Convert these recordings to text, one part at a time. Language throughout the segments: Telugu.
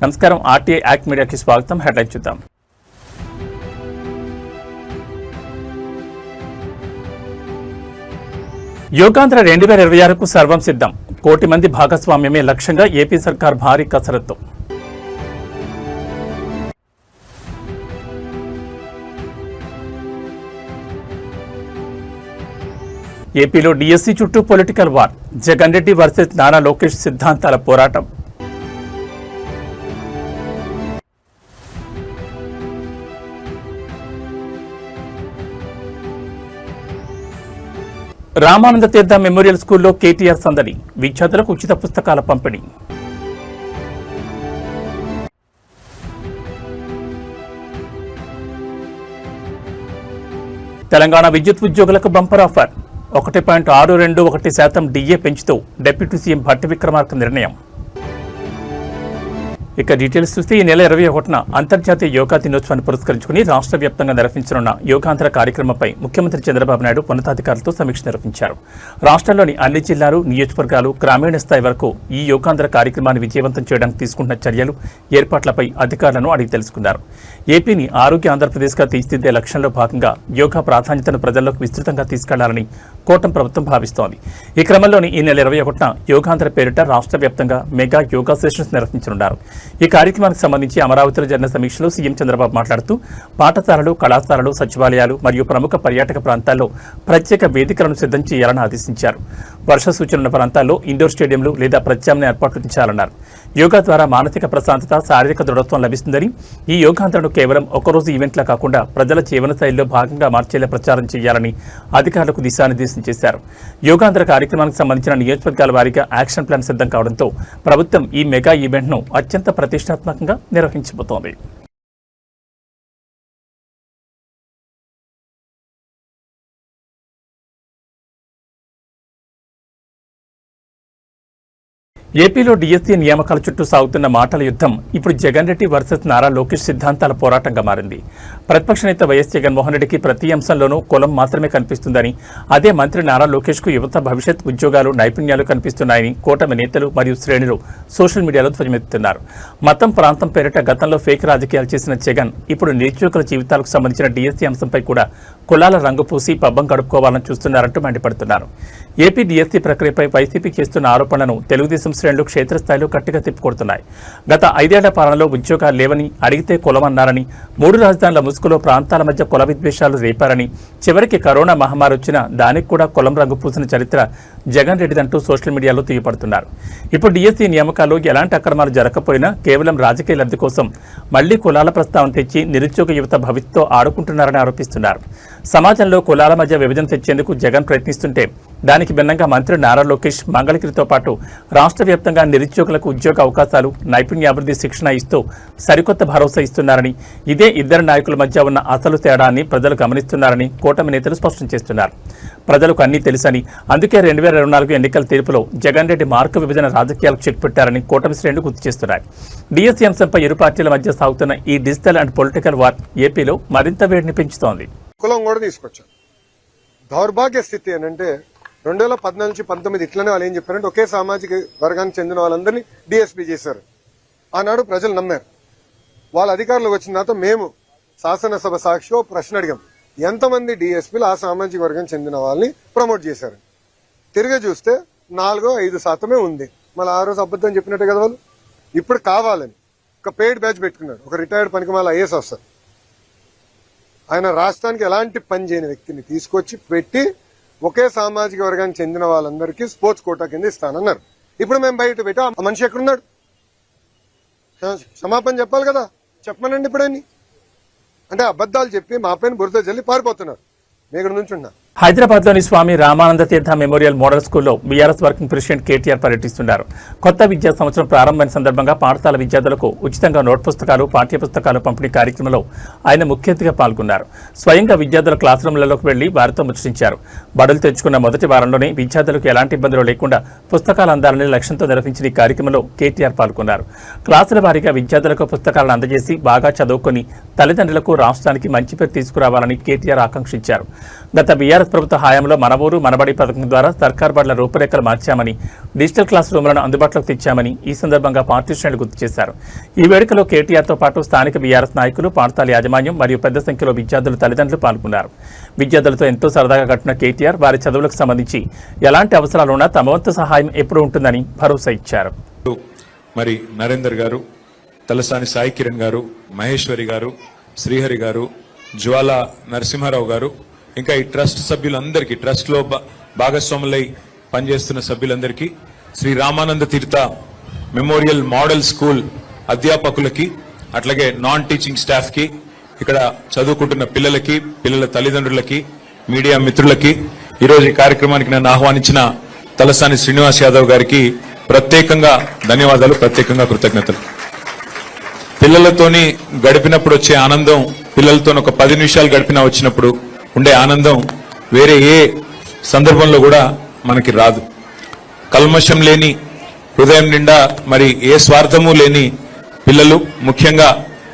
నమస్కారం. ఆర్టీఐ యాక్ట్ మీడియాకి స్వాగతం. హెడ్లైన్ చూద్దాం. యోగాంధ్ర 2026కు సర్వం సిద్ధం. 1 కోటి మంది భాగస్వామ్యమే లక్ష్యంగా ఏపీ సర్కార్ భారీ కసరత్తు. ఏపీలో డిఎస్సీ చుట్టూ political war. Jagan Reddy versus Nara Lokesh సిద్ధాంతాల పోరాటం. రామానంద తీర్థ మెమోరియల్ స్కూల్లో కేటీఆర్ సందడి. విద్యార్థులకు ఉచిత పుస్తకాల పంపిణీ. తెలంగాణ విద్యుత్ ఉద్యోగులకు బంపర్ ఆఫర్. 1.621% డిఏ పెంచుతూ డిప్యూటీ సీఎం భట్టి విక్రమార్క నిర్ణయం. ఇక డీటెయిల్స్ చూస్తే ఈ నెల 21న అంతర్జాతీయ యోగా దినోత్సవాన్ని పురస్కరించుకుని రాష్ట్ర వ్యాప్తంగా నిర్వహించనున్న యోగాంధ్ర కార్యక్రమంపై ముఖ్యమంత్రి చంద్రబాబు నాయుడు ఉన్నతాధికారులతో సమీక్ష నిర్వహించారు. రాష్ట్రంలోని అన్ని జిల్లాలు, నియోజకవర్గాలు, గ్రామీణ స్థాయి వరకు ఈ యోగాంధ్ర కార్యక్రమాన్ని విజయవంతం చేయడానికి తీసుకుంటున్న చర్యలు, ఏర్పాట్లపై అధికారులను అడిగి తెలుసుకున్నారు. ఏపీని ఆరోగ్య ఆంధ్రప్రదేశ్గా తీర్చిదిద్దే లక్ష్యంలో భాగంగా యోగా ప్రాధాన్యతను ప్రజల్లోకి విస్తృతంగా తీసుకెళ్లాలని కూటమి ప్రభుత్వం భావిస్తోంది. ఈ క్రమంలోని ఈ నెల 21న యోగాంధ్ర పేరిట రాష్ట్ర వ్యాప్తంగా మెగా యోగా సెషన్స్ నిర్వహించనున్నారు. ఈ కార్యక్రమానికి సంబంధించి అమరావతిలో జరిగిన సమీక్షలో సీఎం చంద్రబాబు మాట్లాడుతూ పాఠశాలలు, కళాశాలలు, సచివాలయాలు మరియు ప్రముఖ పర్యాటక ప్రాంతాల్లో ప్రత్యేక వేదికలను సిద్ధం చేయాలని ఆదేశించారు. వర్ష సూచనల ప్రాంతాల్లో ఇండోర్ స్టేడియంలు లేదా ప్రత్యామ్నాయ ఏర్పాట్లు చేయాలన్నారు. యోగా ద్వారా మానసిక ప్రశాంతత, శారీరక దృఢత్వం లభిస్తుందని, ఈ యోగాంధ్రను కేవలం ఒకరోజు ఈవెంట్లా కాకుండా ప్రజల జీవనశైలిలో భాగంగా మార్చేలా ప్రచారం చేయాలని అధికారులకు దిశానిర్దేశం చేశారు. యోగాంధ్ర కార్యక్రమానికి సంబంధించిన నియోజకవర్గాల వారీగా యాక్షన్ ప్లాన్ సిద్ధం కావడంతో ప్రభుత్వం ఈ మెగా ఈవెంట్ను అత్యంత ప్రతిష్టాత్మకంగా నిర్వహించబోతోంది. ఏపీలో డిఎస్సీ నియామకాల చుట్టూ సాగుతున్న మాటల యుద్ధం ఇప్పుడు జగన్ రెడ్డి వర్సెస్ నారా లోకేష్ సిద్ధాంతాల పోరాటంగా మారింది. ప్రతిపక్ష నేత వైఎస్ జగన్మోహన్ రెడ్డికి ప్రతి అంశంలోనూ కులం మాత్రమే కనిపిస్తుందని, అదే మంత్రి నారా లోకేష్కు యువత భవిష్యత్, ఉద్యోగాలు, నైపుణ్యాలు కనిపిస్తున్నాయని కూటమి నేతలు మరియు శ్రేణులు సోషల్ మీడియాలో ధ్వజమెత్తుతున్నారు. మతం, ప్రాంతం పేరిట గతంలో ఫేక్ రాజకీయాలు చేసిన జగన్ ఇప్పుడు నిరుద్యోగుల జీవితాలకు సంబంధించిన డిఎస్సీ అంశంపై కూడా కులాల రంగు పూసి పబ్బం గడుపుకోవాలని చూస్తున్నారంటూ మండిపడుతున్నారు. ఏపీ డిఎస్సీ ప్రక్రియపై వైసీపీ చేస్తున్న ఆరోపణలను తెలుగుదేశం శ్రేణులు క్షేత్రస్థాయిలో గట్టిగా తిప్పికొడుతున్నాయి. గత 5 ఏళ్ల పాలనలో ఉద్యోగాలు లేవని, అడిగితే కులమన్నారని, 3 రాజధానుల ముసుగులో ప్రాంతాల మధ్య కుల విద్వేషాలు రేపారని, చివరికి కరోనా మహమ్మారి వచ్చినా దానికి కూడా కులం రంగు పూసిన చరిత్ర జగన్ రెడ్డిదంటూ సోషల్ మీడియాలో తీయపడుతున్నారు. ఇప్పుడు డిఎస్సీ నియామకాల్లో ఎలాంటి అక్రమాలు జరగకపోయినా కేవలం రాజకీయ లబ్ధి కోసం మళ్లీ కులాల ప్రస్తావన తెచ్చి నిరుద్యోగ యువత భవిష్యత్తుతో ఆడుకుంటున్నారని ఆరోపిస్తున్నారు. సమాజంలో కులాల మధ్య విభజన తెచ్చేందుకు జగన్ ప్రయత్నిస్తుంటే దానికి భిన్నంగా మంత్రి నారా లోకేష్ మంగళగిరితో పాటు రాష్ట్ర వ్యాప్తంగా నిరుద్యోగులకు ఉద్యోగ అవకాశాలు, నైపుణ్యాభివృద్ధి శిక్షణ ఇస్తూ సరికొత్త భరోసా ఇస్తున్నారని, ఇదే ఇద్దరు నాయకుల మధ్య ఉన్న అసలు తేడాన్ని ప్రజలు గమనిస్తున్నారని కూటమి నేతలు స్పష్టం చేస్తున్నారు. ప్రజలకు అన్నీ తెలుసని, అందుకే 2024 ఎన్నికల తీర్పులో జగన్ రెడ్డి మార్కు విభజన రాజకీయాలకు చెక్ పెట్టారని కూటమి శ్రేణులు గుర్తు చేస్తున్నారు. డిఎస్సీ అంశంపై ఇరు పార్టీల మధ్య సాగుతున్న ఈ డిజిటల్ అండ్ పొలిటికల్ వార్ ఏపీలో మరింత వేడిని పెంచుతోంది. కులం కూడా తీసుకొచ్చారు. దౌర్భాగ్య స్థితి ఏంటంటే 2014 నుంచి 19 ఇట్లనే వాళ్ళు ఏం చెప్పారంటే ఒకే సామాజిక వర్గానికి చెందిన వాళ్ళందరినీ డిఎస్పీ చేశారు. ఆనాడు ప్రజలు నమ్మారు. వాళ్ళ అధికారులకు వచ్చిన తర్వాత మేము శాసనసభ సాక్షిగా ప్రశ్న అడిగాం, ఎంతమంది డిఎస్పీలు ఆ సామాజిక వర్గానికి చెందిన వాళ్ళని ప్రమోట్ చేశారు. తిరిగి చూస్తే 4-5% ఉంది. మళ్ళీ ఆ రోజు అబద్ధం చెప్పినట్టే కదా వాళ్ళు. ఇప్పుడు కావాలని ఒక పెయిడ్ బ్యాచ్ పెట్టుకున్నారు. ఒక రిటైర్డ్ పనికిమాల ఐఏఎస్ ఆఫీసర్, ఆయన రాష్ట్రానికి ఎలాంటి పని చేయని వ్యక్తిని తీసుకొచ్చి పెట్టి ఒకే సామాజిక వర్గానికి చెందిన వాళ్ళందరికీ స్పోర్ట్స్ కోటా కింద ఇస్తానన్నారు. ఇప్పుడు మేము బయట పెట్టి ఆ మనిషి ఎక్కడున్నాడు? క్షమాపణ చెప్పాలి కదా, చెప్పమనండి ఇప్పుడని. అంటే అబద్ధాలు చెప్పి మా పైన బురద జల్లి పారిపోతున్నారు. మీ ఇక్కడ నుంచి ఉన్నా హైదరాబాద్లోని స్వామి రామానంద తీర్థ మెమోరియల్ మోడల్ స్కూల్లో బీఆర్ఎస్ వర్కింగ్ ప్రెసిడెంట్ కేటీఆర్ పర్యటిస్తున్నారు. కొత్త విద్యా సంవత్సరం ప్రారంభమైన సందర్భంగా పాఠశాల విద్యార్థులకు ఉచితంగా నోట్ పుస్తకాలు, పాఠ్యపుస్తకాలు పంపిణీ కార్యక్రమంలో ఆయన ముఖ్య అతిథిగా పాల్గొన్నారు. స్వయంగా విద్యార్థుల క్లాస్ రూమ్లలోకి వెళ్లి వారితో ముచ్చటించారు. బడులు తెచ్చుకున్న మొదటి వారంలోనే విద్యార్థులకు ఎలాంటి ఇబ్బందులు లేకుండా పుస్తకాలు అందాలని లక్ష్యంతో నిర్వహించిన ఈ కార్యక్రమంలో కేటీఆర్ పాల్గొన్నారు. క్లాసుల వారీగా విద్యార్థులకు పుస్తకాలను అందజేసి బాగా చదువుకొని తల్లిదండ్రులకు, రాష్ట్రానికి మంచి పేరు తీసుకురావాలని కేటీఆర్ ఆకాంక్షించారు. గత బీఆర్ఎస్ కాంగ్రెస్ ప్రభుత్వ హయాంలో మన ఊరు మనబడి పథకం ద్వారా సర్కార్ బడుల రూపురేఖలు మార్చామని, డిజిటల్ క్లాస్ రూమ్లను అందుబాటులోకి తెచ్చామని ఈ సందర్భంగా పార్టీ శ్రేణులు గుర్తు చేశారు. ఈ వేడుకలో కేటీఆర్తో పాటు స్థానిక బీఆర్ఎస్ నాయకులు, పాఠశాల యాజమాన్యం మరియు పెద్ద సంఖ్యలో విద్యార్థుల తల్లిదండ్రులు పాల్గొన్నారు. విద్యార్థులతో ఎంతో సరదాగా గడిపిన కేటీఆర్ వారి చదువులకు సంబంధించి ఎలాంటి అవసరాలున్నా తమ వంతు సహాయం ఎప్పుడూ ఉంటుందని భరోసా ఇచ్చారు. మరి నరేందర్ గారు, తలసాని సాయి కిరణ్ గారు, మహేశ్వరి గారు, శ్రీహరి గారు, జ్వాల నరసింహారావు గారు, ఇంకా ఈ ట్రస్ట్ సభ్యులందరికీ, ట్రస్ట్ లో భాగస్వాములై పనిచేస్తున్న సభ్యులందరికీ, శ్రీ రామానంద తీర్థ మెమోరియల్ మోడల్ స్కూల్ అధ్యాపకులకి, అట్లాగే నాన్ టీచింగ్ స్టాఫ్ కి, ఇక్కడ చదువుకుంటున్న పిల్లలకి, పిల్లల తల్లిదండ్రులకి, మీడియా మిత్రులకి, ఈరోజు ఈ కార్యక్రమానికి నన్ను ఆహ్వానించిన తలసాని శ్రీనివాస్ యాదవ్ గారికి ప్రత్యేకంగా ధన్యవాదాలు, ప్రత్యేకంగా కృతజ్ఞతలు. పిల్లలతోని గడిపినప్పుడు వచ్చే ఆనందం, పిల్లలతో ఒక 10 నిమిషాలు గడిపినా వచ్చినప్పుడు ఉండే ఆనందం వేరే ఏ సందర్భంలో కూడా మనకి రాదు. కల్మషం లేని హృదయం నిండా మరి ఏ స్వార్థము లేని పిల్లలు, ముఖ్యంగా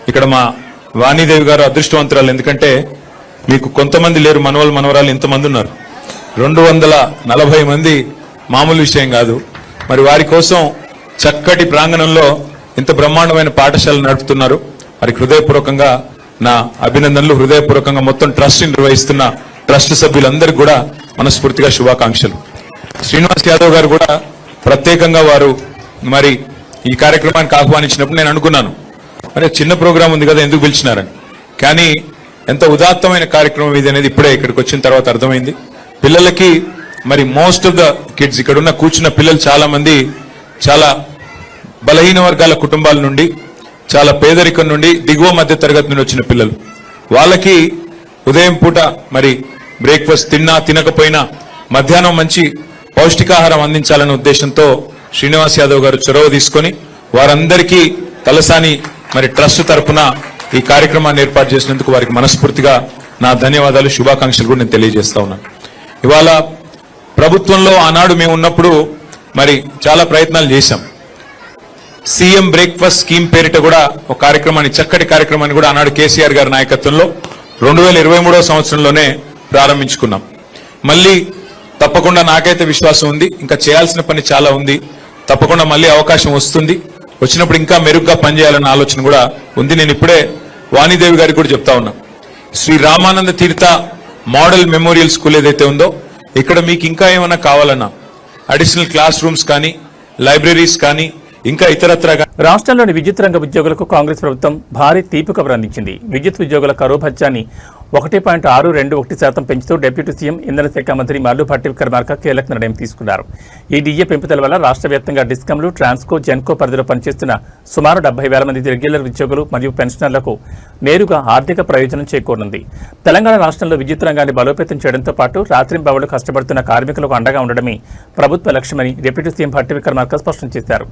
ఇక్కడ మా వాణీదేవి గారు అదృష్టవంతురాలు. ఎందుకంటే మీకు కొంతమంది లేరు, మనవలు మనవరాలు ఇంతమంది ఉన్నారు. 240 మంది మామూలు విషయం కాదు. మరి వారి కోసం చక్కటి ప్రాంగణంలో ఇంత బ్రహ్మాండమైన పాఠశాల నడుపుతున్నారు. వారికి హృదయపూర్వకంగా నా అభినందనలు, హృదయపూర్వకంగా మొత్తం ట్రస్ట్ నిర్వహిస్తున్న ట్రస్ట్ సభ్యులందరికీ కూడా మనస్ఫూర్తిగా శుభాకాంక్షలు. శ్రీనివాస్ యాదవ్ గారు కూడా ప్రత్యేకంగా వారు మరి ఈ కార్యక్రమానికి ఆహ్వానించినప్పుడు నేను అనుకున్నాను, మరి చిన్న ప్రోగ్రాం ఉంది కదా ఎందుకు పిలిచినారని. కానీ ఎంత ఉదాత్తమైన కార్యక్రమం ఇది అనేది ఇప్పుడే ఇక్కడికి వచ్చిన తర్వాత అర్థమైంది. పిల్లలకి మరి మోస్ట్ ఆఫ్ ద కిడ్స్, ఇక్కడ ఉన్న కూర్చున్న పిల్లలు చాలా మంది చాలా బలహీన వర్గాల కుటుంబాల నుండి, చాలా పేదరికం నుండి, దిగువ మధ్య తరగతి నుండి వచ్చిన పిల్లలు. వాళ్ళకి ఉదయం పూట మరి బ్రేక్ఫాస్ట్ తిన్నా తినకపోయినా మధ్యాహ్నం మంచి పౌష్టికాహారం అందించాలనే ఉద్దేశంతో శ్రీనివాస్ యాదవ్ గారు చొరవ తీసుకొని వారందరికీ తలసాని మరి ట్రస్ట్ తరఫున ఈ కార్యక్రమాన్ని ఏర్పాటు చేసినందుకు వారికి మనస్ఫూర్తిగా నా ధన్యవాదాలు, శుభాకాంక్షలు కూడా నేను తెలియజేస్తా ఉన్నాను. ఇవాళ ప్రభుత్వంలో ఆనాడు మేము ఉన్నప్పుడు మరి చాలా ప్రయత్నాలు చేశాం. సీఎం బ్రేక్ఫాస్ట్ స్కీమ్ పేరిట కూడా ఒక కార్యక్రమాన్ని, చక్కటి కార్యక్రమాన్ని కూడా ఆనాడు కేసీఆర్ గారి నాయకత్వంలో 2023వ సంవత్సరంలోనే ప్రారంభించుకున్నాం. మళ్ళీ తప్పకుండా నాకైతే విశ్వాసం ఉంది, ఇంకా చేయాల్సిన పని చాలా ఉంది. తప్పకుండా మళ్ళీ అవకాశం వస్తుంది, వచ్చినప్పుడు ఇంకా మెరుగ్గా పనిచేయాలన్న ఆలోచన కూడా ఉంది. నేను ఇప్పుడే వాణీదేవి గారికి కూడా చెప్తా ఉన్నా, శ్రీ రామానంద తీర్థ మోడల్ మెమోరియల్ స్కూల్ ఏదైతే ఉందో ఇక్కడ మీకు ఇంకా ఏమైనా కావాలన్నా అడిషనల్ క్లాస్ రూమ్స్ కానీ, లైబ్రరీస్ కానీ, ఇంకా ఇతరత్ర. రాష్ట్రంలోని విద్యుత్ రంగ ఉద్యోగులకు కాంగ్రెస్ ప్రభుత్వం భారీ తీపి కబురు అందించింది. విద్యుత్ ఉద్యోగుల కరువు భత్యాన్ని 1.621% పెంచుతూ డిప్యూటీ సీఎం ఇంధన శాఖ మంత్రి మల్లుభట్టి విక్రమార్క కీలక నిర్ణయం తీసుకున్నారు. ఈ డిఏ పెంపుదల వల్ల రాష్ట్ర వ్యాప్తంగా డిస్కంలు, ట్రాన్స్కో, జెన్కో పరిధిలో పనిచేస్తున్న సుమారు 70,000 మంది రెగ్యులర్ ఉద్యోగులు మరియు పెన్షనర్లకు నేరుగా ఆర్థిక ప్రయోజనం చేకూరనుంది. తెలంగాణ రాష్ట్రంలో విద్యుత్ రంగాన్ని బలోపేతం చేయడంతో పాటు రాత్రింబవళ్లు కష్టపడుతున్న కార్మికులకు అండగా ఉండడమే ప్రభుత్వ లక్ష్యమని డిప్యూటీ సీఎం భట్టి విక్రమార్క స్పష్టం చేశారు.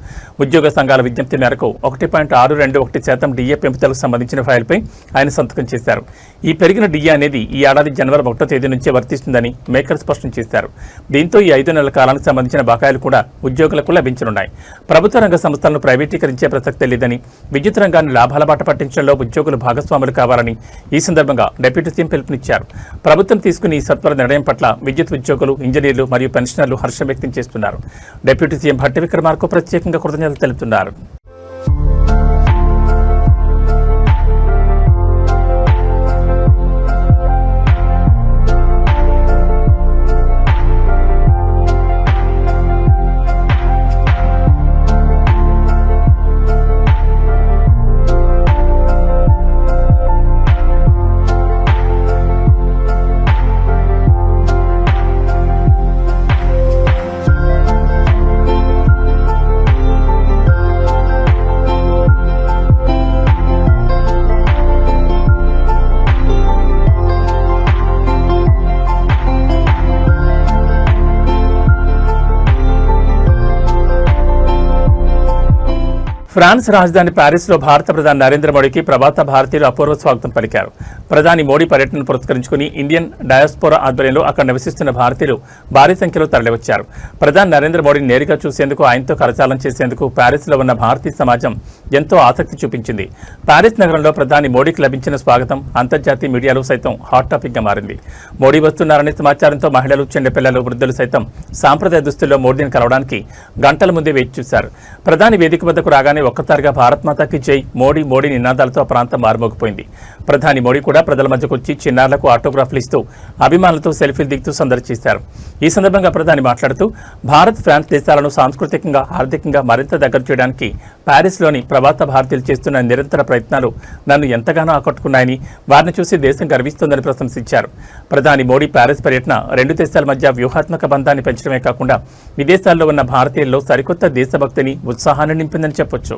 ఉద్యోగ సంఘాల విజ్ఞప్తి మేరకు 1.621% డిఏ పెంపుదలకు సంబంధించిన ఫైల్పై ఆయన సంతకం చేశారు. ఈ పెరిగిన డిఏ అనేది ఈ ఏడాది జనవరి 1వ తేదీ నుంచే వర్తిస్తుందని మేకర్ స్పష్టం చేశారు. దీంతో ఈ 5 నెలల కాలానికి సంబంధించిన బకాయిలు కూడా ఉద్యోగులకు లభించనున్నాయి. ప్రభుత్వ రంగ సంస్థలను ప్రైవేటీకరించే ప్రసక్తే లేదని, విద్యుత్ రంగాన్ని లాభాల బాట పట్టించడంలో ఉద్యోగులు భాగస్వాములు కావాలని ఈ సందర్భంగా డిప్యూటీ సీఎం పిలుపునిచ్చారు. ప్రభుత్వం తీసుకున్న ఈ సత్వర నిర్ణయం పట్ల విద్యుత్ ఉద్యోగులు, ఇంజనీర్లు మరియు పెన్షనర్లు హర్షం వ్యక్తం చేస్తున్నారు. డిప్యూటీ సీఎం భట్టి విక్రమార్క ప్రత్యేకంగా కృతజ్ఞతలు తెలుపుతున్నారు. ఫ్రాన్స్ రాజధాని ప్యారిస్లో భారత ప్రధాని నరేంద్ర మోడీకి ప్రభాత భారతీయులు అపూర్వ స్వాగతం పలికారు. ప్రధాని మోడీ పర్యటనను పురస్కరించుకుని ఇండియన్ డయాస్పోరా ఆధ్వర్యంలో అక్కడ నివసిస్తున్న భారతీయులు భారీ సంఖ్యలో తరలివచ్చారు. ప్రధాని నరేంద్ర మోడీని నేరుగా చూసేందుకు, ఆయనతో కరచాలనం చేసేందుకు ప్యారిస్లో ఉన్న భారతీయ సమాజం ఎంతో ఆసక్తి చూపించింది. ప్యారిస్ నగరంలో ప్రధాని మోడీకి లభించిన స్వాగతం అంతర్జాతీయ మీడియాలో సైతం హాట్ టాపిక్గా మారింది. మోడీ వస్తున్నారనే సమాచారంతో మహిళలు, చిన్నపిల్లలు, వృద్ధులు సైతం సాంప్రదాయ దుస్తుల్లో మోడీని కలవడానికి గంటల ముందే వేచి చూశారు. ప్రధాని వేదిక వద్దకు రాగానే ఒక్కసారిగా భారత్ మాతాకి జై, మోడీ మోడీ నినాదాలతో ఆ ప్రాంతం మారుమోగిపోయింది. ప్రధాని మోడీ కూడా ప్రజల మధ్యకు వచ్చి చిన్నారులకు ఆటోగ్రాఫ్లు ఇస్తూ అభిమానులతో సెల్ఫీలు దిగుతూ సందడి చేశారు. ఈ సందర్భంగా ప్రధాని మాట్లాడుతూ భారత్, ఫ్రాన్స్ దేశాలను సాంస్కృతికంగా, ఆర్థికంగా మరింత దగ్గర చేయడానికి ప్యారిస్లోని ప్రభాత భారతీయులు చేస్తున్న నిరంతర ప్రయత్నాలు నన్ను ఎంతగానో ఆకట్టుకున్నాయని, వారిని చూసి దేశం గర్విస్తోందని ప్రశంసించారు. ప్రధాని మోడీ ప్యారిస్ పర్యటన రెండు దేశాల మధ్య వ్యూహాత్మక బంధాన్ని పెంచడమే కాకుండా విదేశాల్లో ఉన్న భారతీయుల్లో సరికొత్త దేశభక్తిని, ఉత్సాహాన్ని నింపిందని చెప్పొచ్చు.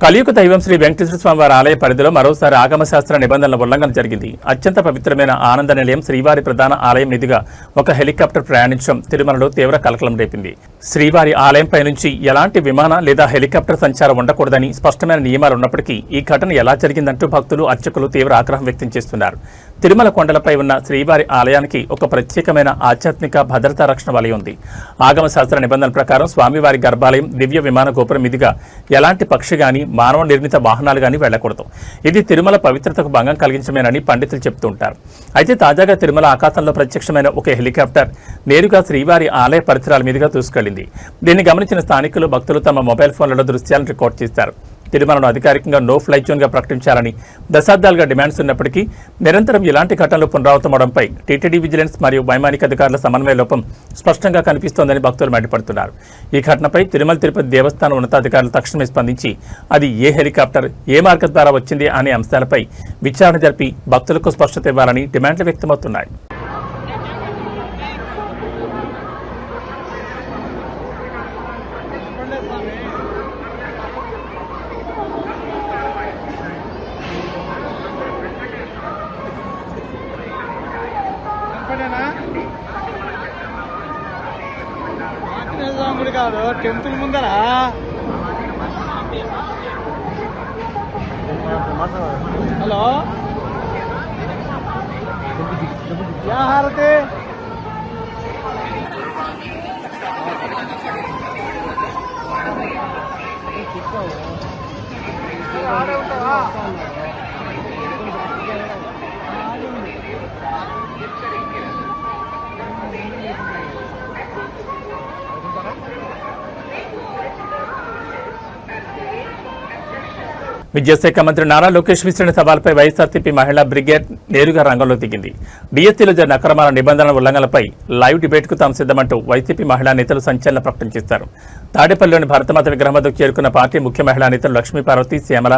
కలియుగ దైవం శ్రీ వెంకటేశ్వర స్వామివారి ఆలయ పరిధిలో మరోసారి ఆగమశాస్త్ర నిబంధనల ఉల్లంఘన జరిగింది. అత్యంత పవిత్రమైన ఆనంద నిలయం శ్రీవారి ప్రధాన ఆలయం మీదుగా ఒక హెలికాప్టర్ ప్రయాణించడం తిరుమలలో తీవ్ర కలకలం రేపింది. శ్రీవారి ఆలయంపై నుంచి ఎలాంటి విమాన లేదా హెలికాప్టర్ సంచారం ఉండకూడదని స్పష్టమైన నియమాలు ఉన్నప్పటికీ ఈ ఘటన ఎలా జరిగిందంటూ భక్తులు, అర్చకులు తీవ్ర ఆగ్రహం వ్యక్తం చేస్తున్నారు. తిరుమల కొండలపై ఉన్న శ్రీవారి ఆలయానికి ఒక ప్రత్యేకమైన ఆధ్యాత్మిక భద్రతా రక్షణ వలయం ఉంది. ఆగమశాస్త్ర నిబంధనల ప్రకారం స్వామివారి గర్భాలయం, దివ్య విమాన గోపురం మీదుగా ఎలాంటి పక్షి గాని, మానవ నిర్మిత వాహనాలు గాని వెళ్లకూడదు. ఇది తిరుమల పవిత్రతకు భంగం కలిగించమేనని పండితులు చెబుతుంటారు. అయితే తాజాగా తిరుమల ఆకాశంలో ప్రత్యక్షమైన ఒక హెలికాప్టర్ నేరుగా శ్రీవారి ఆలయ పరిసరాల మీదుగా దూసుకెళ్లింది. దీన్ని గమనించిన స్థానికులు, భక్తులు తమ మొబైల్ ఫోన్లలో దృశ్యాలను రికార్డ్ చేశారు. తిరుమలను అధికారికంగా నో ఫ్లై జోన్గా ప్రకటించాలని దశాబ్దాలుగా డిమాండ్స్ ఉన్నప్పటికీ నిరంతరం ఇలాంటి ఘటనలు పునరావృతమవడంపై టీటీడీ విజిలెన్స్ మరియు వైమానిక అధికారుల సమన్వయ లోపం స్పష్టంగా కనిపిస్తోందని భక్తులు మండిపడుతున్నారు. ఈ ఘటనపై తిరుమల తిరుపతి దేవస్థానం ఉన్నతాధికారులు తక్షణమే స్పందించి అది ఏ హెలికాప్టర్, ఏ మార్గం ద్వారా వచ్చింది అనే అంశాలపై విచారణ జరిపి భక్తులకు స్పష్టత ఇవ్వాలని డిమాండ్లు వ్యక్తమవుతున్నాయి. కాదు టెంపుల్ ముందరా హలో హారతి ఆడే ఉంటావా విద్యాశాఖ మంత్రి నారా లోకేష్ విసిరిన సవాల్పై వైఎస్ఆర్సీపీ మహిళా బ్రిగేడ్ నేరుగా రంగంలో దిగింది. డిఎస్సీలో జరిగిన అక్రమాల నిబంధనల ఉల్లంఘనలపై లైవ్ డిబేట్కు తాము సిద్ధమంటూ వైసీపీ మహిళా నేతలు సంచలన ప్రకటన చేశారు. తాడేపల్లిలోని భరతమాత విగ్రహం వద్దకు చేరుకున్న పార్టీ ముఖ్య మహిళా నేతలు లక్ష్మీపార్వతి, శ్యామల,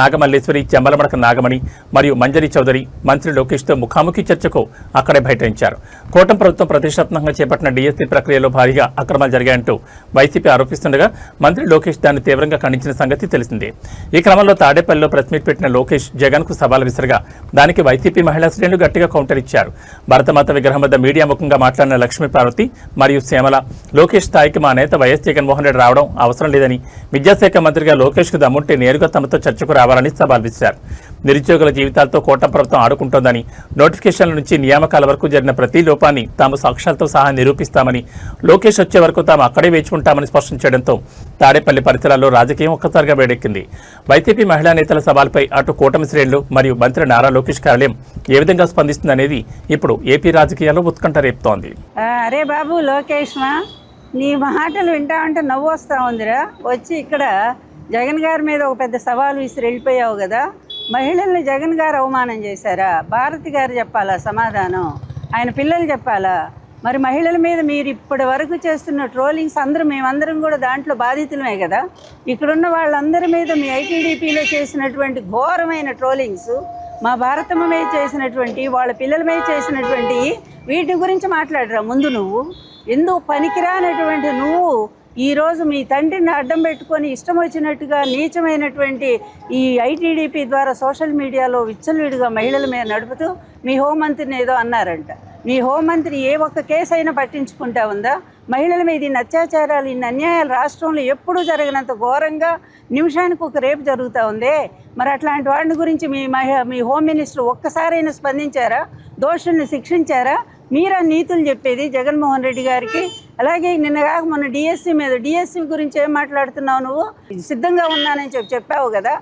నాగమల్లేశ్వరి, చెమ్మలమడక నాగమణి మరియు మంజరి చౌదరి మంత్రి లోకేష్తో ముఖాముఖి చర్చకు అక్కడే బైఠాయించారు. కూటమి ప్రభుత్వం ప్రతిష్టాత్మకంగా చేపట్టిన డిఎస్సీ ప్రక్రియలో భారీగా అక్రమాలు జరిగాయంటూ వైసీపీ ఆరోపిస్తుండగా మంత్రి లోకేష్ దాన్ని తీవ్రంగా ఖండించిన సంగతి తెలిసిందే. ఈ క్రమంలో తాడేపల్లిలో ప్రెస్ మీట్ పెట్టిన లోకేష్ జగన్కు సవాల్ విసరగా దానికి వైసీపీ మహిళా శ్రేణులు గట్టిగా కౌంటర్ ఇచ్చారు. భరతమాత విగ్రహం వద్ద మీడియా ముఖంగా మాట్లాడిన లక్ష్మీ పార్వతి మరియు శ్యామల, లోకేష్ స్థాయికి మా నేత వైఎస్ జగన్మోహన్ రెడ్డి రావడం అవసరం లేదని, విద్యాశాఖ మంత్రిగా లోకేష్కు దమ్ముంటే నేరుగా తమతో చర్చకు రావాలని సవాల్ విసిరారు. నిరుద్యోగుల జీవితాలతో కూటమి ప్రభుత్వం ఆడుకుంటోందని, నోటిఫికేషన్ల నుంచి నియామకాల వరకు జరిగిన ప్రతి లోపాన్ని తాము సాక్ష్యాలతో సహా నిరూపిస్తామని, లోకేష్ వచ్చే వరకు తాము అక్కడే వేచి ఉంటామని స్పష్టం చేయడంతో తాడేపల్లి పరిసరాల్లో రాజకీయం ఒక్కసారిగా వేడెక్కింది. వైసీపీ మహిళా నేతల సవాల్పై అటు కూటమి శ్రేణులు మరియు మంత్రి నారా లోకేష్ కార్యాలయం ఏ విధంగా స్పందిస్తుందనేది ఇప్పుడు ఏపీ రాజకీయాల్లో ఉత్కంఠ రేపుతోంది. అరే బాబు లోకేష్, నీ మాటలు వింటా ఉంటే నవ్వు వస్తూ ఉందిరా. వచ్చి ఇక్కడ జగన్ గారి మీద ఒక పెద్ద సవాలు విసిరి వెళ్ళిపోయావు కదా. మహిళల్ని జగన్ గారు అవమానం చేశారా? భారతి గారు చెప్పాలా సమాధానం? ఆయన పిల్లలు చెప్పాలా? మరి మహిళల మీద మీరు ఇప్పటి వరకు చేస్తున్న ట్రోలింగ్స్ మేమందరం కూడా దాంట్లో బాధితులమే కదా. ఇక్కడున్న వాళ్ళందరి మీద మీ ఐటీడీపీలో చేసినటువంటి ఘోరమైన ట్రోలింగ్స్, మా భారతమ్మ మీద చేసినటువంటి, వాళ్ళ పిల్లల మీద చేసినటువంటి వీటి గురించి మాట్లాడరా ముందు. నువ్వు ఎందుకు పనికిరానటువంటి నువ్వు ఈరోజు మీ తండ్రిని అడ్డం పెట్టుకొని ఇష్టం వచ్చినట్టుగా నీచమైనటువంటి ఈ ఐటీడీపీ ద్వారా సోషల్ మీడియాలో విచ్చలవిడిగా మహిళల మీద నడుపుతూ మీ హోంమంత్రిని ఏదో అన్నారంట. మీ హోంమంత్రి ఏ ఒక్క కేసు అయినా పట్టించుకుంటా ఉందా? మహిళల మీద ఇన్ని అత్యాచారాలు, ఇన్ని అన్యాయాలు రాష్ట్రంలో ఎప్పుడూ జరగనంత ఘోరంగా నిమిషానికి ఒక రేపు జరుగుతూ ఉందే. మరి అట్లాంటి వాడిని గురించి మీ హోమ్ మినిస్టర్ ఒక్కసారైనా స్పందించారా? దోషుల్ని శిక్షించారా? మీరా నీతులు చెప్పేది జగన్మోహన్ రెడ్డి గారికి? అలాగే నిన్నగాక మొన్న డిఎస్సి గురించి ఏం మాట్లాడుతున్నావు నువ్వు? సిద్ధంగా ఉన్నానని చెప్పావు కదా.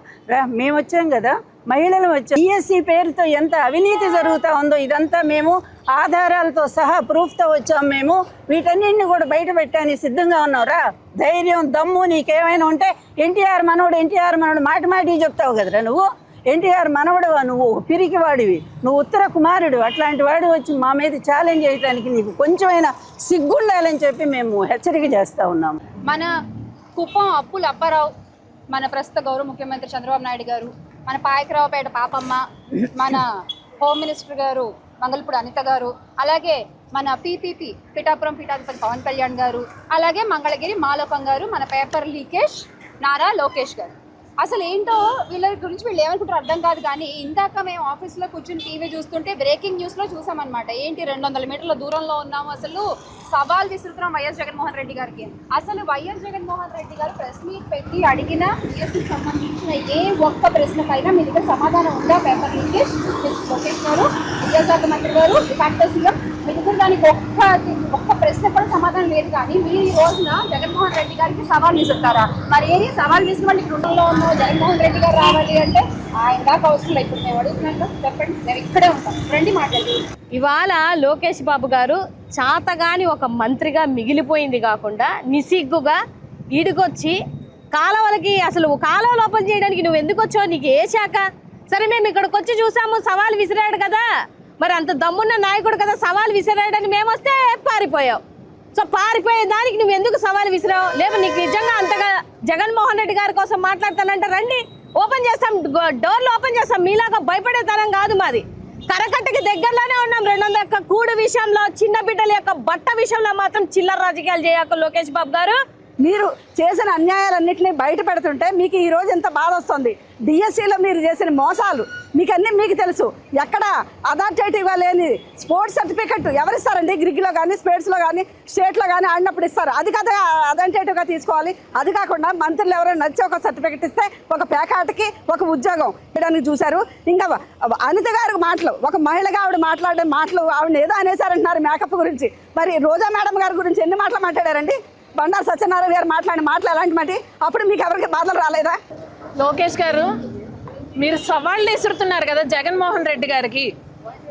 మేము వచ్చాం కదా, మహిళలు వచ్చాం. డిఎస్సి పేరుతో ఎంత అవినీతి జరుగుతూ ఉందో ఇదంతా మేము ఆధారాలతో సహా ప్రూఫ్తో వచ్చాం. మేము వీటన్నింటిని కూడా బయట పెట్టాలని సిద్ధంగా ఉన్నావురా. ధైర్యం, దమ్ము నీకేమైనా ఉంటే ఎన్టీఆర్ మనవడు మాటి చెప్తావు కదరా నువ్వు. ఎన్టీఆర్ మనవడువా నువ్వు? పిరికివాడివి నువ్వు, ఉత్తర కుమారుడు. అట్లాంటి వాడు వచ్చి మా మీద ఛాలెంజ్ చేయడానికి నీకు కొంచెమైనా సిగ్గుండాలని చెప్పి మేము హెచ్చరిక చేస్తూ ఉన్నాము. మన కుప్పం అప్పుల అప్పారావు, మన ప్రస్తుత గౌరవ ముఖ్యమంత్రి చంద్రబాబు నాయుడు గారు, మన పాయకరావుపేట పాపమ్మ, మన హోమ్ మినిస్టర్ గారు మంగళపూడి అనిత గారు, అలాగే మన పీపీపీ పిఠాపురం పీఠాధిపతి పవన్ కళ్యాణ్ గారు, అలాగే మంగళగిరి మాలోకం గారు, మన పేపర్ లీకేష్ నారా లోకేష్ గారు. అసలు ఏంటో వీళ్ళ గురించి వీళ్ళు ఏమనుకుంటారు అర్థం కాదు. కానీ ఇందాక మేము ఆఫీస్లో కూర్చొని టీవీ చూస్తుంటే బ్రేకింగ్ న్యూస్లో చూసామన్నమాట. ఏంటి 200 మీటర్ల దూరంలో ఉన్నాము, అసలు సవాల్ విసురుతున్నాం వైఎస్ జగన్మోహన్ రెడ్డి గారికి. అసలు వైఎస్ జగన్మోహన్ రెడ్డి గారు ప్రెస్ మీట్ పెట్టి అడిగిన డిఎస్సికి సంబంధించిన ఏ ఒక్క ప్రశ్నకైనా మీ దగ్గర సమాధానం ఉందా? పేపర్ లీకేష్ లోకేష్ గారు, విద్యాశాఖ మంత్రి గారు, ఫ్యాక్టర్ సీఎం, మీ దగ్గర దానికి ఒక్క ప్రశ్న కూడా సమాధానం లేదు. కానీ మీరు ఈ రోజున జగన్మోహన్ రెడ్డి గారికి సవాల్ విసురుతారా? మరి ఏది సవాల్ విసిన వాళ్ళు ఇక్కడ ఉన్నాం, జగన్మోహన్ రెడ్డి గారు రావాలి అంటే ఆయన దాకా అవసరం లేదు. ఇప్పుడు మేము అడుగుతున్నాను, చెప్పండి, మేము ఇక్కడే ఉంటాం, రండి మాట్లాడి. ఇవాళ లోకేష్ బాబు గారు చాతగాని ఒక మంత్రిగా మిగిలిపోయింది కాకుండా నిసిగ్గుగా ఈడుకొచ్చి కాలువలకి, అసలు కాలువలు ఓపెన్ చేయడానికి నువ్వు ఎందుకు వచ్చావు? నీకు ఏ శాఖ? సరే మేము ఇక్కడికి వచ్చి చూసాము, సవాల్ విసిరాడు కదా, మరి అంత దమ్మున్న నాయకుడు కదా సవాల్ విసిరాడని మేము వస్తే పారిపోయావు. సో పారిపోయే దానికి నువ్వు ఎందుకు సవాల్ విసిరావు? లేవు నీకు నిజంగా అంతగా జగన్మోహన్ రెడ్డి గారి కోసం మాట్లాడతానంటే రండి, ఓపెన్ చేస్తాం, డోర్లు ఓపెన్ చేస్తాం. మీలాగా భయపడే తరం కాదు మాది. కరకట్టకి దగ్గరలోనే ఉన్నాం. 200 కూడు విషయంలో, చిన్న బిడ్డల యొక్క బట్ట విషయంలో మాత్రం చిల్లర రాజకీయాలు చేయక లోకేష్ బాబు గారు. మీరు చేసిన అన్యాయాలన్నింటినీ బయట పెడుతుంటే మీకు ఈరోజు ఎంత బాధ వస్తుంది. డిఎస్సిలో మీరు చేసిన మోసాలు మీకు తెలుసు. ఎక్కడ అథారిటేటివ్గా లేని స్పోర్ట్స్ సర్టిఫికెట్ ఎవరిస్తారండి? గ్రిగ్లో కానీ, స్పోర్ట్స్లో కానీ, స్టేట్లో కానీ ఆడినప్పుడు ఇస్తారు. అది కదా అథారిటేటివ్గా తీసుకోవాలి. అది కాకుండా మంత్రులు ఎవరైనా నచ్చి ఒక సర్టిఫికెట్ ఇస్తే ఒక ప్యాకాట్కి ఒక ఉద్యోగం ఇవ్వడానికి చూశారు. ఇంకా అనిత గారి మాటలు, ఒక మహిళగా ఆవిడ మాట్లాడే మాటలు, ఆవిడ ఏదో అనేసారంటున్నారు మేకప్ గురించి. మరి రోజా మేడం గారి గురించి ఎన్ని మాటలు మాట్లాడారండి? బండారు సత్యనారాయణ గారు మాట్లాడిన మాటలు ఎలాంటి మాట? అప్పుడు మీకు ఎవరికి బాధలు రాలేదా? లోకేష్ గారు, మీరు సవాళ్ళు విసురుతున్నారు కదా జగన్మోహన్ రెడ్డి గారికి.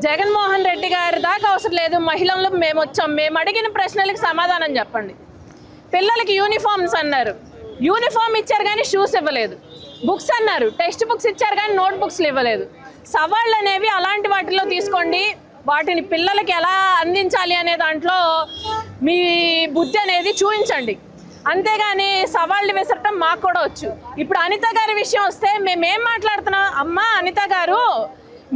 జగన్మోహన్ రెడ్డి గారి దాకా అవసరం లేదు. మహిళలు మేము వచ్చాం, మేము అడిగిన ప్రశ్నలకు సమాధానం చెప్పండి. పిల్లలకి యూనిఫామ్స్ అన్నారు, యూనిఫామ్ ఇచ్చారు కానీ షూస్ ఇవ్వలేదు. బుక్స్ అన్నారు, టెక్స్ట్ బుక్స్ ఇచ్చారు కానీ నోట్ బుక్స్లు ఇవ్వలేదు. సవాళ్ళు అనేవి అలాంటి వాటిలో తీసుకోండి, వాటిని పిల్లలకి ఎలా అందించాలి అనే దాంట్లో మీ బుద్ధి అనేది చూపించండి. అంతేగాని సవాళ్ళు విసరటం మాకు కూడా వచ్చు. ఇప్పుడు అనిత గారి విషయం వస్తే మేమేం మాట్లాడుతున్నాం? అమ్మ అనిత గారు,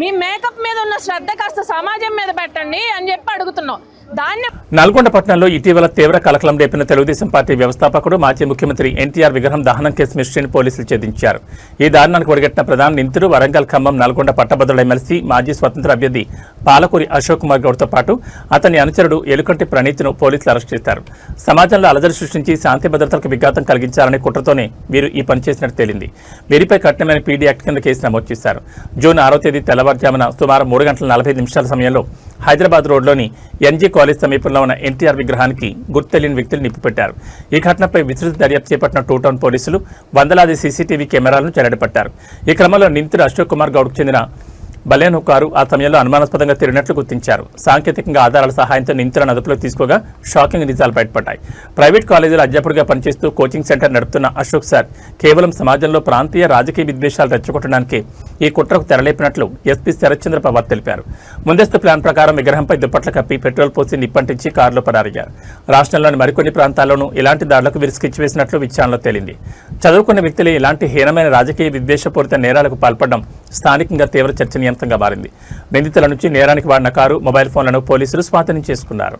మీ మేకప్ మీద ఉన్న శ్రద్ధ కాస్త సమాజం మీద పెట్టండి అని చెప్పి అడుగుతున్నాం. దాన్ని నల్గొండ పట్టణంలో ఇటీవల తీవ్ర కలకలం రేపిన తెలుగుదేశం పార్టీ వ్యవస్థాపకుడు మాజీ ముఖ్యమంత్రి ఎన్టీఆర్ విగ్రహం దహనం కేసు మిస్టరీని పోలీసులు ఛేదించారు. ఈ దారుణానికి ఒడిగట్టిన ప్రధాన నిందితుడు వరంగల్, ఖమ్మం, నల్గొండ పట్టభద్రుల ఎమ్మెల్సీ మాజీ స్వతంత్ర అభ్యర్థి పాలకూరి అశోక్ కుమార్ గౌడ్తో పాటు అతని అనుచరుడు ఎలుకంటి ప్రణీత్ను పోలీసులు అరెస్ట్ చేశారు. సమాజంలో అలజడి సృష్టించి శాంతి భద్రతలకు విఘాతం కలిగించాలనే కుట్రతోనే వీరు ఈ పని చేసినట్టు తేలింది. వీరిపై కఠినమైన పీడీ యాక్ట్ కింద కేసు నమోదు చేశారు. జూన్ 6వ తేదీ తెల్లవారుజామున సుమారు 3:45 సమయంలో హైదరాబాద్ రోడ్లోని ఎన్జీ కాలేజ్ సమీపంలో ఉన్న ఎన్టీఆర్ విగ్రహానికి గుర్తు తెలియని వ్యక్తులు నిప్పిపెట్టారు. ఈ ఘటనపై విస్తృత దర్యాప్తు చేపట్టిన టూ టౌన్ పోలీసులు వందలాది సీసీటీవీ కెమెరాలను చెరడపట్టారు. ఈ క్రమంలో నిందితుడు అశోక్ కుమార్ గౌడ్కు చెందిన బలేనో కారు ఆ సమయంలో అనుమానాస్పదంగా తిరిగినట్లు గుర్తించారు. సాంకేతికంగా ఆధారాల సహాయంతో నిందితులను అదుపులోకి తీసుకోగా షాకింగ్ నిజాలు బయటపడ్డాయి. ప్రైవేట్ కాలేజీలో అధ్యాపకుడిగా పనిచేస్తూ కోచింగ్ సెంటర్ నడుపుతున్న అశోక్ సార్ కేవలం సమాజంలో ప్రాంతీయ రాజకీయ విద్వేషాలు రెచ్చగొట్టడానికి ఈ కుట్రకు తెరలేపినట్లు ఎస్పీ శరత్చంద్ర పవార్ తెలిపారు. ముందస్తు ప్లాన్ ప్రకారం విగ్రహంపై దుప్పట్లు కప్పి పెట్రోల్ పోసి నిప్పంటించి కారులో పరారయ్యారు. రాష్ట్రంలోని మరికొన్ని ప్రాంతాల్లోనూ ఇలాంటి దాడులకు వీరు స్కెచ్ వేసినట్లు విచారణలో తేలింది. చదువుకున్న వ్యక్తులే ఇలాంటి హీనమైన రాజకీయ విద్వేషపూరిత నేరాలకు పాల్పడడం స్థానికంగా తీవ్ర చర్చనీయాంశంగా మారింది. నిందితుల నుంచి నేరానికి వాడిన కారు, మొబైల్ ఫోన్లను పోలీసులు స్వాధీనం చేసుకున్నారు.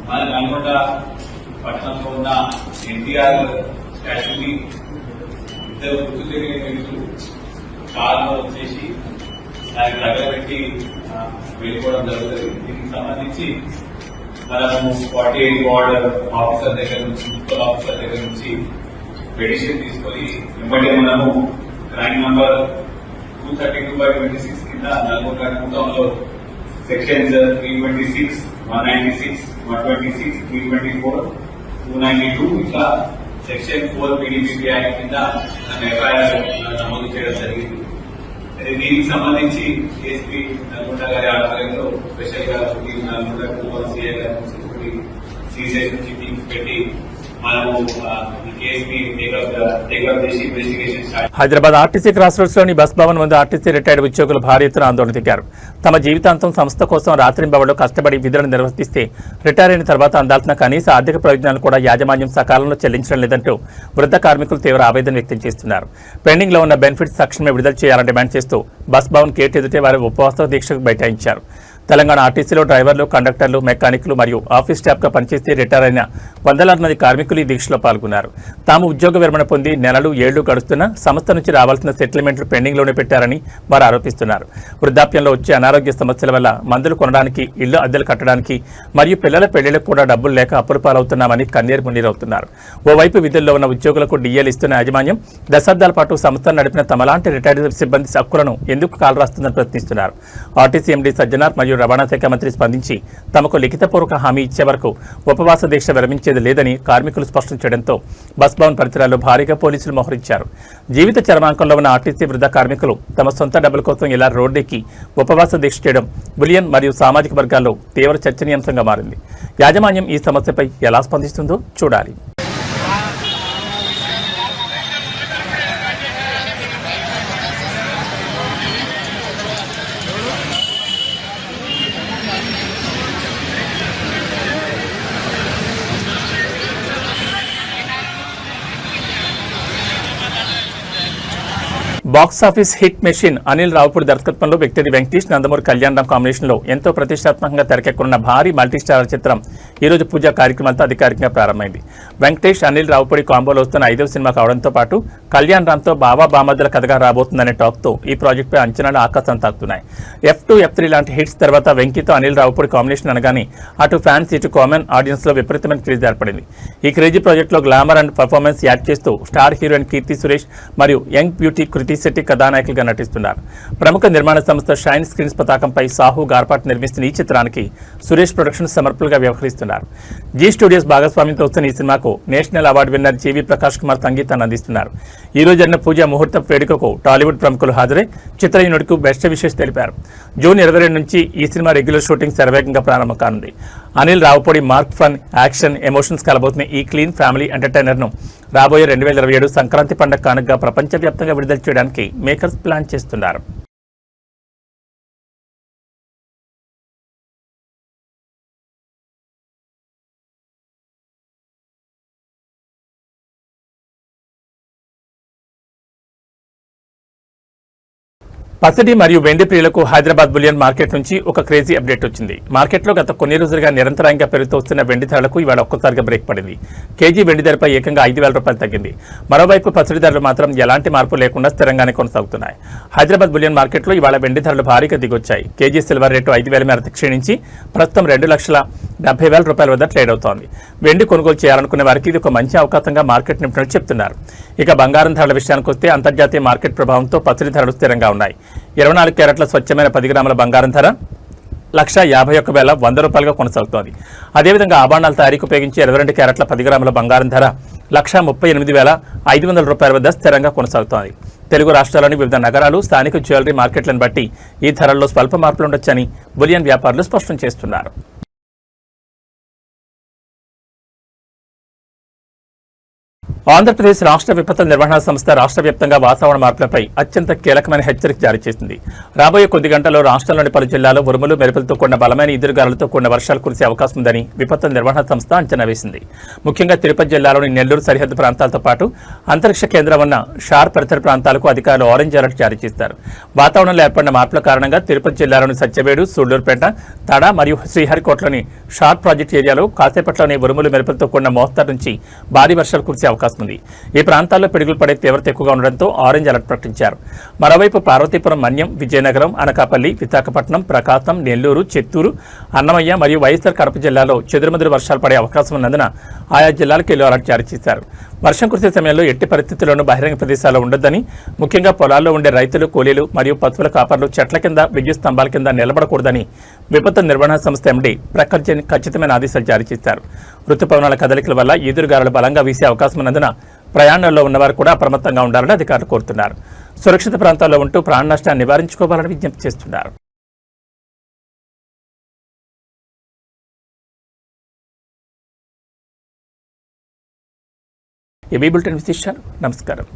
మన నల్గొండ పట్టణంలో ఉన్న ఎన్టీఆర్ స్టాచ్యూని ఇద్దరు గుర్తు తెలియని వ్యక్తులు కారులో వచ్చేసి దానికి తగలబెట్టి వెళ్ళిపోవడం జరుగుతుంది. దీనికి సంబంధించి మనము 48 వార్డ్ ఆఫీసర్ దగ్గర నుంచి, మున్సిపల్ ఆఫీసర్ దగ్గర నుంచి పెటిషన్ తీసుకొని వెంబడి మనము క్రైమ్ నంబర్ 232/26 కింద నల్గొండ టౌన్లో సెక్షన్స్ 326, 196, 126, 324, 292 ఇట్లా సెక్షన్ 4 పీడీపీ యాక్ట్ కింద ఎఫ్ఐఆర్ నమోదు చేయడం జరిగింది. దీనికి సంబంధించి ఏఎస్పీ నల్గొండ గారి ఆధ్వర్యంలో స్పెషల్ గా నల్గొండ కుప్పం సిఐ గారి సీసీఐ నుంచి టీమ్స్ పెట్టి హైదరాబాద్ ఆర్టీసీ క్రాస్ రోడ్స్ లోని బస్ భవన్ ముందు ఆర్టీసీ రిటైర్డ్ ఉద్యోగులు భారీ ఎత్తున ఆందోళన దిగారు. తమ జీవితాంతం సంస్థ కోసం రాత్రింబవళ్లు కష్టపడి విధులను నిర్వర్తిస్తే రిటైర్ అయిన తర్వాత అందాల్సిన కనీస ఆర్థిక ప్రయోజనాలు కూడా యాజమాన్యం సకాలంలో చెల్లించడం లేదంటూ వృద్ధ కార్మికులు తీవ్ర ఆవేదన వ్యక్తం చేస్తున్నారు. పెండింగ్ లో ఉన్న బెనిఫిట్స్ తక్షణమే విడుదల చేయాలని డిమాండ్ చేస్తూ బస్ భవన్ గేట్ ఎదుటే వారి ఉపవాస దీక్షకు బైఠాయించారు. తెలంగాణ ఆర్టీసీలో డ్రైవర్లు, కండక్టర్లు, మెకానిక్లు మరియు ఆఫీస్ స్టాఫ్గా పనిచేసి రిటైర్ అయిన వందలాది మంది కార్మికులు ఈ దీక్షలో పాల్గొన్నారు. తాము ఉద్యోగ విరమణ పొంది నెలలు, ఏళ్లు గడుస్తున్నా సంస్థ నుంచి రావాల్సిన సెటిల్మెంట్లు పెండింగ్లోనే పెట్టారని వారు ఆరోపిస్తున్నారు. వృద్ధాప్యంలో వచ్చే అనారోగ్య సమస్యల వల్ల మందులు కొనడానికి, ఇళ్లు అద్దెలు కట్టడానికి మరియు పిల్లల పెళ్లిళ్లకు కూడా డబ్బులు లేక అప్పుల పాలవుతున్నామని కన్నీరు మున్నీరవుతున్నారు. ఓవైపు విధుల్లో ఉన్న ఉద్యోగులకు డిఏలు ఇస్తున్న యాజమాన్యం దశాబ్దాల పాటు సంస్థను నడిపిన తమలాంటి రిటైర్డ్ సిబ్బంది హక్కులను ఎందుకు కాలరాస్తుందని ప్రశ్నిస్తున్నారు. ఆర్టీసీ ఎండీ సజ్జనార్ మరియు రవాణా శాఖ మంత్రి స్పందించి తమకు లిఖితపూర్వక హామీ ఇచ్చే వరకు ఉపవాస దీక్ష విరమించేది లేదని కార్మికులు స్పష్టం చేయడంతో బస్ భవన్ పరిసరాల్లో భారీగా పోలీసులు మోహరించారు. జీవిత చరమాంకంలో ఉన్న ఆర్టీసీ వృద్ధ కార్మికులు తమ సొంత డబ్బుల కోసం ఇలా రోడ్డెక్కి ఉపవాస దీక్ష చేయడం బులియన్ మరియు సామాజిక వర్గాల్లో తీవ్ర చర్చనీయాంశంగా మారింది. యాజమాన్యం ఈ సమస్యపై ఎలా స్పందిస్తుందో చూడాలి. Box office hit machine Anil Ravipudi దర్శకత్వంలో వ్యక్తి వెంకటేష్, నందమూరి కళ్యాణ్ రామ్ కాంబినేషన్లో ఎంతో ప్రతిష్టాత్మకంగా తెరకెక్కనున్న భారీ మల్టీస్టారర్ చిత్రం ఈ రోజు పూజా కార్యక్రమంతో అధికారికంగా ప్రారంభమైంది. వెంకటేష్, అనిల్ రావుపూడి కాంబోలో వస్తున్న 5వ సినిమా కావడంతో పాటు కళ్యాణ్ రామ్తో బాబా బామర్దుల కథగా రాబోతుందనే టాక్తో ఈ ప్రాజెక్టుపై అంచనాలు ఆకాశం తాకుతున్నాయి. F2, F3 లాంటి హిట్స్ తర్వాత వెంకీతో అనిల్ రావుపూడి కాంబినేషన్ అనగానే అటు ఫ్యాన్స్, ఇటు కామన్ ఆడియన్స్ లో విపరీతమైన క్రేజ్ ఏర్పడింది. ఈ క్రేజీ ప్రాజెక్టులో గ్లామర్ అండ్ పర్ఫార్మెన్స్ యాడ్ చేస్తూ స్టార్ హీరోయిన్ కీర్తి సురేష్ మరియు యంగ్ బ్యూటీ కృతి శెట్టి కథానాయకులుగా నటిస్తున్నారు. ప్రముఖ నిర్మాణ సంస్థ షైన్ స్క్రీన్స్ పతాకంపై సాహు గార్పాట్ నిర్మిస్తున్న ఈ చిత్రానికి సురేష్ ప్రొడక్షన్స్ సమర్పకులుగా వ్యవహరిస్తున్నారు. జీ స్టూడియోస్ భాగస్వామ్యంతో వస్తున్న ఈ సినిమాకు నేషనల్ అవార్డు విన్నర్ జీవి ప్రకాష్ కుమార్ సంగీతాన్ని అందిస్తున్నారు. ఈ రోజు జరిగిన పూజ ముహూర్త వేడుకకు టాలీవుడ్ ప్రముఖులు హాజరై చిత్ర యూనిట్కు బెస్ట్ విషెస్ తెలిపారు. జూన్ 22 నుంచి ఈ సినిమా రెగ్యులర్ షూటింగ్ శరవేగంగా ప్రారంభం కానుంది. Anil Ravipudi mark fun, action, emotions కలబోతున్న ఈ క్లీన్ ఫ్యామిలీ ఎంటర్టైనర్ను రాబోయే 2027 సంక్రాంతి పండుగ కానుకగా ప్రపంచవ్యాప్తంగా విడుదల చేయడానికి మేకర్స్ ప్లాన్ చేస్తున్నారు. పసిడి మరియు వెండి ప్రియులకు హైదరాబాద్ బులియన్ మార్కెట్ నుంచి ఒక క్రేజీ అప్డేట్ వచ్చింది. మార్కెట్లో గత కొన్ని రోజులుగా నిరంతరంగా పెరుగుతూ వస్తున్న వెండి ధరలకు ఇవాళ ఒక్కసారిగా బ్రేక్ పడింది. కేజీ వెండి ధరపై ఏకంగా 5,000 రూపాయలు తగ్గింది. మరోవైపు పసిడి ధరలు మాత్రం ఎలాంటి మార్పు లేకుండా స్థిరంగానే కొనసాగుతున్నాయి. హైదరాబాద్ బులియన్ మార్కెట్లో ఇవాళ వెండి ధరలు భారీగా దిగొచ్చాయి. కేజీ సిల్వర్ రేటు 5,000 మేర క్షీణించి ప్రస్తుతం 2,70,000 రూపాయల వద్ద ట్రేడ్ అవుతోంది. వెండి కొనుగోలు చేయాలనుకునే వారికి ఇది ఒక మంచి అవకాశంగా మార్కెట్ నిపుణులు చెప్తున్నారు. ఇక బంగారం ధరల విషయానికి వస్తే అంతర్జాతీయ మార్కెట్ ప్రభావంతో పసిడి ధరలు స్థిరంగా ఉన్నాయి. 24 క్యారెట్ల స్వచ్ఛమైన 10 గ్రాముల బంగారం ధర 151,100 రూపాయలుగా కొనసాగుతోంది. అదేవిధంగా ఆభరణాల తయారీకి ఉపయోగించే 22 క్యారెట్ల 10 గ్రాముల బంగారం ధర 138,500 రూపాయల వద్ద స్థిరంగా కొనసాగుతోంది. తెలుగు రాష్ట్రాల్లోని వివిధ నగరాలు, స్థానిక జ్యువెలరీ మార్కెట్లను బట్టి ఈ ధరల్లో స్వల్ప మార్పులు ఉండొచ్చని బులియన్ వ్యాపారులు స్పష్టం చేస్తున్నారు. ఆంధ్రప్రదేశ్ రాష్ట్ర విపత్తుల నిర్వహణ సంస్థ రాష్ట్ర వ్యాప్తంగా వాతావరణ మార్పులపై అత్యంత కీలకమైన హెచ్చరిక జారీ చేసింది. రాబోయే కొద్ది గంటల్లో రాష్ట్రంలోని పలు జిల్లాల్లో ఉరుములు, మెరుపులతో కూడిన బలమైన ఈదురుగాలులతో కూడిన వర్షాలు కురిసే అవకాశం ఉందని విపత్తుల నిర్వహణ సంస్థ అంచనా వేసింది. ముఖ్యంగా తిరుపతి జిల్లాలోని నెల్లూరు సరిహద్దు ప్రాంతాలతో పాటు అంతరిక్ష కేంద్రం ఉన్న షార్ పరిసర ప్రాంతాలకు అధికారులు ఆరెంజ్ అలర్ట్ జారీ చేశారు. వాతావరణంలో ఏర్పడిన మార్పుల కారణంగా తిరుపతి జిల్లాలోని సత్యవేడు, సూళ్లూరుపేట, తడ మరియు శ్రీహరికోటలోని షార్ ప్రాజెక్ట్ ఏరియాలో కాసేపట్లోని ఉరుములు, మెరుపులతో కూడిన మోస్తరు నుంచి భారీ వర్షాలు కురిసే అవకాశం ఉంది. ఈ ప్రాంతాల్లో పిడుగులు పడే తీవ్రత ఎక్కువగా ఉండడంతో ఆరెంజ్ అలర్ట్ ప్రకటించారు. మరోవైపు పార్వతీపురం, మన్యం, విజయనగరం, అనకాపల్లి, విశాఖపట్నం, ప్రకాశం, నెల్లూరు, చిత్తూరు, అన్నమయ్య మరియు వైఎస్ఆర్ కడప జిల్లాలో చెదురుమదురు వర్షాలు పడే అవకాశం ఉన్నందున ఆయా జిల్లాలకు ఎల్లో అలర్ట్ జారీ చేశారు. వర్షం కురిసే సమయంలో ఎట్టి పరిస్థితుల్లోనూ బహిరంగ ప్రదేశాల్లో ఉండొద్దని, ముఖ్యంగా పొలాల్లో ఉండే రైతులు, కూలీలు మరియు పశువుల కాపర్లు చెట్ల కింద, విద్యుత్ స్తంభాల కింద నిలబడకూడదని విపత్తు నిర్వహణ సంస్థ ఎండీ ప్రఖర్ ఖచ్చితమైన ఆదేశాలు జారీ చేశారు. ఋతుపవనాల కదలికల వల్ల ఈదురుగాలులు బలంగా వీసే అవకాశం ఉన్నందున ప్రయాణాల్లో ఉన్నవారు కూడా అప్రమత్తంగా ఉండాలని అధికారులు కోరుతున్నారు. సురక్షిత ప్రాంతాల్లో ఉంటూ ప్రాణ నష్టాన్ని నివారించుకోవాలని విజ్ఞప్తి చేస్తున్నారు. ఈ బులెటిన్ విశేషాలు. నమస్కారం.